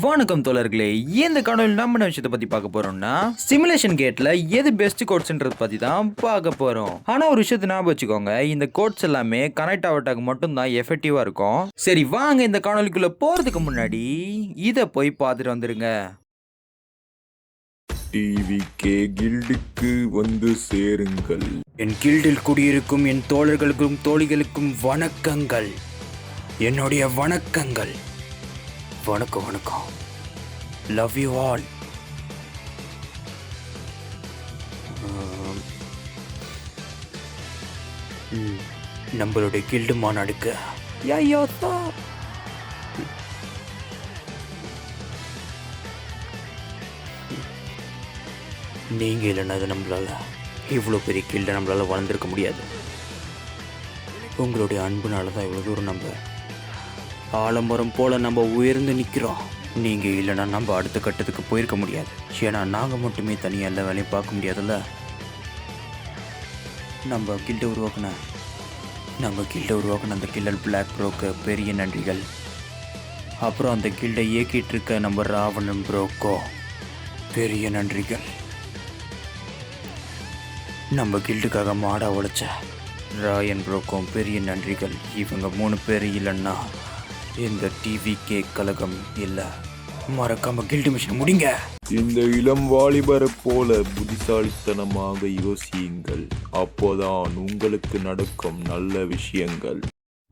வணக்கம் தோழர்களே, இந்த காணொலியில் நம்ம என்ன விஷயத்தை பத்தி பார்க்க போறோம்னா சிமுலேஷன் கேட்ல எது பெஸ்ட் கோட்ஸ்ன்றது பத்தி தான் பார்க்க போறோம். ஆனா ஒரு விஷயத்தை ஞாபகம் வச்சுக்கோங்க, இந்த கோட்ஸ் எல்லாமே கனெக்ட் ஆகட்டாக மட்டும் தான் எஃபெக்டிவா இருக்கும். சரி வாங்க இந்த காணொலிக்குள்ள போறதுக்கு முன்னாடி இதை போய் பார்த்துட்டு வந்துருங்க. டிவிகே கில்டுக்கு வந்து சேருங்கள். என் கில்டில் குடியிருக்கும் என் தோழர்களுக்கும் தோழிகளுக்கும் வணக்கங்கள். என்னுடைய வணக்கங்கள். வணக்கம் வணக்கம். Love you all. நம்மளுடைய கில்டு மாநாடுக்கு நீங்க இல்லைன்னா அது நம்மளால இவ்வளோ பெரிய கில்டை நம்மளால வளர்ந்துருக்க முடியாது. உங்களுடைய அன்புனால தான் இவ்வளோ தூரம் நம்ம ஆலமரம் போல நம்ம உயர்ந்து நிற்கிறோம். நீங்கள் இல்லைன்னா நம்ம அடுத்த கட்டத்துக்கு போயிருக்க முடியாது. ஏன்னா நாங்கள் மட்டுமே தனியாக எல்லா வேலையும் பார்க்க முடியாதுல்ல. நம்ம கில்டை உருவாக்கின அந்த கில்லர் பிளாக் ப்ரோக்கு பெரிய நன்றிகள். அப்புறம் அந்த கில்டை இயக்கிட்டு இருக்க நம்ம ராவணன் ப்ரோக்கோ பெரிய நன்றிகள். நம்ம கில்டுக்காக மாடா உழைச்ச ராயன் ப்ரோக்கும் பெரிய நன்றிகள். இவங்க 3 பேர் இல்லைன்னா இந்த டிவிகே கழகம் இல்லை. மறக்காம கில்டு மிஷன் முடிங்க. இந்த இளம் வாலிபரை போல புத்திசாலித்தனமாக யோசியுங்கள். அப்போதான் உங்களுக்கு நடக்கும் நல்ல விஷயங்கள்.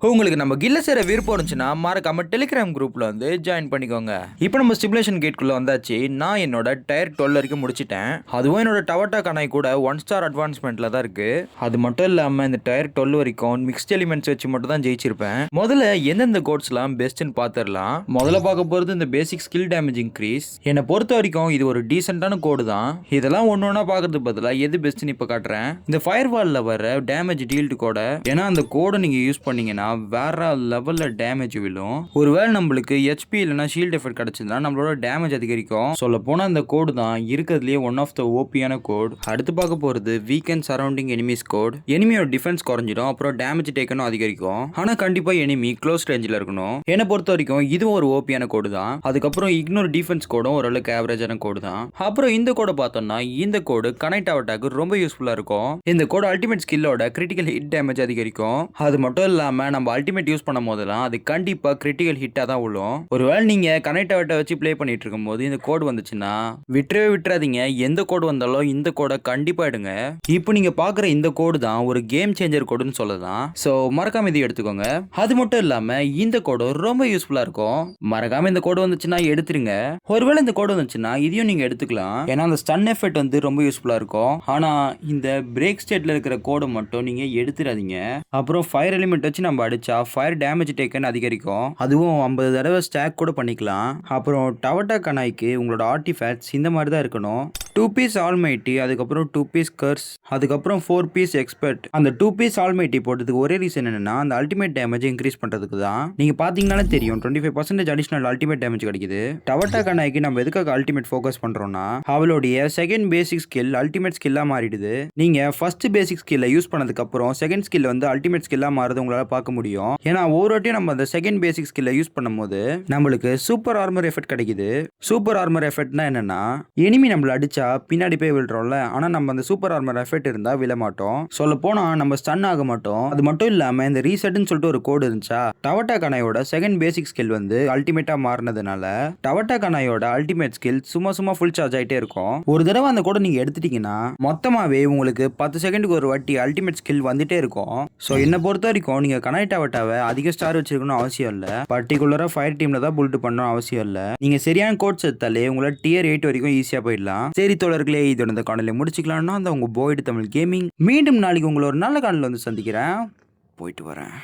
உங்களுக்கு நம்ம கில்ல சேர விருப்பம் இருந்துச்சுன்னா மறக்காம டெலிகிராம் குரூப்ல வந்து ஜாயின் பண்ணிக்கோங்க. இப்போ நம்ம ஸ்டிமுலேஷன் கேட்குள்ள வந்தாச்சு. நான் என்னோட டயர் 12 வரைக்கும் முடிச்சிட்டேன். அதுவும் என்னோட டவட்டா கனாய் கூட 1 ஸ்டார் அட்வான்ஸ்மெண்ட்ல தான் இருக்கு. அது மட்டும் இல்லாம இந்த டயர் 12 வரைக்கும் மிக்ஸ்ட் எலிமெண்ட்ஸ் வச்சு மட்டும் தான் ஜெயிச்சிருப்பேன். முதல்ல எந்தெந்த கோட்ஸ்லாம் பெஸ்ட்னு பார்த்துடலாம். முதல்ல பார்க்க போறது இந்த பேசிக் ஸ்கில் டேமேஜ் இன்க்ரீஸ். என்னை பொறுத்த வரைக்கும் இது ஒரு டீசென்டான கோடு தான். இதெல்லாம் ஒன்னொன்னா பார்க்கறது பதிலாக எது பெஸ்ட்னு இப்போ காட்டுறேன். இந்த ஃபயர் வால்ல வர டேமேஜ் டீல்டு கோட, ஏன்னா அந்த கோடை நீங்க யூஸ் பண்ணீங்கன்னா வேற லெவல்ல டேமேஜ் விழும். ஒருவேளை நம்மளுக்கு HP இல்லைன்னா ஷீல்ட் எஃபெக்ட் கிடைச்சதுன்னா நம்மளோட டேமேஜ் அதிகரிக்கும். சொல்ல போனா அந்த கோடு தான் இருக்கிறதுலேயே ஒன் ஆஃப் த ஓபியான கோட். அடுத்து பார்க்க போறது வீக்கெண்ட் சரௌண்டிங் எனிமீஸ் கோட். எனிமியோட டிஃபென்ஸ் குறைஞ்சிடும், அப்புறம் டேமேஜ் டேக்கனும் அதிகரிக்கும். ஆனா கண்டிப்பா எனிமி க்ளோஸ் ரேஞ்சில் இருக்கணும். என்னை பொறுத்த வரைக்கும் இதுவும் ஒரு ஓபியான கோடு தான். அதுக்கப்புறம் இக்னோர் டிஃபென்ஸ் கோடும் ஓரளவுக்கு ஆவரேஜான கோடு தான். அப்புறம் இந்த கோடை பார்த்தோம்னா இந்த கோடு கனெக்ட் ஆவட்டாக்கு ரொம்ப யூஸ்ஃபுல்லா இருக்கும். இந்த கோடு அல்டிமேட் ஸ்கில்லோட கிரிட்டிக்கல் ஹிட் டேமேஜ் அதிகரிக்கும். அது மட்டும் இல்லாம நம்ம அல்டிமேட் யூஸ் பண்ணும் போதெல்லாம் அது கண்டிப்பா கிரிட்டிக்கல் ஹிட்டா தான் விழும். ஒருவேளை நீங்க கனெக்ட் ஆவட்டை வச்சு ப்ளே பண்ணிட்டு இருக்கும் போது இந்த கோடு வந்துச்சுன்னா விட்டுறாதீங்க. எந்த கோடு வந்தாலும் இந்த கோடை கண்டிப்பா எடுங்க. இப்போ நீங்க பாக்குற இந்த கோடு தான் ஒரு கேம் சேஞ்சர் கோடுன்னு சொல்லலாம். சோ மறக்காம இதை எடுத்துக்கோங்க. அது மட்டும் இல்லாம இந்த கோடு ரொம்ப யூஸ்ஃபுல்லா இருக்கும். மறக்காம இந்த கோடு வந்துச்சுன்னா எடுத்துருங்க. ஒருவேளை இந்த கோடு வந்துச்சுன்னா இதையும் நீங்க எடுத்துக்கலாம். ஏன்னா அந்த ஸ்டன் எஃபெக்ட் வந்து ரொம்ப யூஸ்ஃபுல்லா இருக்கும். ஆனா இந்த பிரேக் ஸ்டேட்ல இருக்கிற கோடை மட்டும் நீங்க எடுத்துறாதீங்க. அப்புறம் ஃபயர் எலிமெண்ட் வச்சு நம்ம அடிச்சா ஃபயர் டேமேஜ் டேக்கன் அதிகரிக்கும். அதுவும் 50 தடவை ஸ்டாக் கூட பண்ணிக்கலாம். அப்புறம் டவட்டா கனாய்க்கு உங்களோட ஆர்டிஃபேக்ட்ஸ் இந்த மாதிரி தான் இருக்கணும். 2 பீஸ் ஆல்மைட்டி, அதுக்கப்புறம் 2 பீஸ் கர்ஸ், அதுக்கப்புறம் 4 பீஸ் எக்ஸ்பர்ட். அந்த 2 பீஸ் ஆல்மைட்டி போட்டதுக்கு ஒரே ரீசன் என்னன்னா அந்த அல்டிமேட் டேமேஜ் இன்க்ரீஸ் பண்றதுக்கு தான். நீங்க பாத்தீங்கன்னாலே தெரியும் 25% அடிஷனல் அல்டிமேட் டேமேஜ் கிடைக்குது. டவட்டா கனாய்க்கு நம்ம எதுக்காக அல்டிமேட் ஃபோக்கஸ் பண்றோம்னா அவளுடைய செகண்ட் பேசிக் ஸ்கில் அல்டிமேட் ஸ்கில்லா மாறிடுது. நீங்க ஃபர்ஸ்ட் பேசிக் ஸ்கில்ல யூஸ் பண்ணதுக்கு அப்புறம் செகண்ட் ஸ்கில் வந்து அல்டிமேட் ஸ்கில்லா மாறுது உங்களால பார்க்க முடியும். ஏன்னா ஒரு வாட்டியும் நம்ம அந்த செகண்ட் பேசிக் ஸ்கில்ல யூஸ் பண்ணும்போது நம்மளுக்கு சூப்பர் ஆர்மர் எஃபெக்ட் கிடைக்குது. சூப்பர் ஆர்மர் எஃபெக்ட்னா என்னன்னா எனிமி நம்மள அடிச்சா பின்னாடி போய் விழுறோம்ல, ஆனா நம்ம அந்த சூப்பர் ஆர்மர் எஃபெக்ட் இருந்தா விழ மாட்டோம். சொல்ல போனா நம்ம ஸ்டன் ஆக மாட்டோம். அது மட்டும் இல்லாம இந்த ரீசெட்னு சொல்லிட்டு ஒரு கோடு இருந்துச்சா, டவட்டா கனாயோட செகண்ட் பேசிக் ஸ்கில் வந்து அல்டிமேட்டா மாறினதுனால டவட்டா கனாயோட அல்டிமேட் ஸ்கில் சும்மா ஃபுல் சார்ஜ் ஆயிட்டே இருக்கும். ஒரு தடவை அந்த கோடை நீங்க எடுத்துட்டீங்கன்னா மொத்தமாவே உங்களுக்கு 10 செகண்டுக்கு ஒரு வாட்டி அல்டிமேட் ஸ்கில் வந்துட்டே இருக்கும். சோ என்ன பொறுத்த வரைக்கும் நீங்க கனெக்ட் ஆவட்டாவை அதிக ஸ்டார் வச்சிருக்கணும் அவசியம் இல்ல. பர்டிகுலரா ஃபயர் டீம்ல தான் புல்ட் பண்ணணும் அவசியம் இல்ல. நீங்க சரியான கோட்ஸ் எடுத்தாலே உங்களோட டியர் 8 வரைக்கும் ஈஸியா போயிடலாம். சரி தோழர்களே, இதோட இந்த காணொலியை முடிச்சுக்கலாம்னா அந்த உங்க போய்டு தமிழ் கேமிங். மீண்டும் நாளைக்கு உங்களை ஒரு நல்ல காணொலியில் வந்து சந்திக்கிறேன். போயிட்டு வரேன்.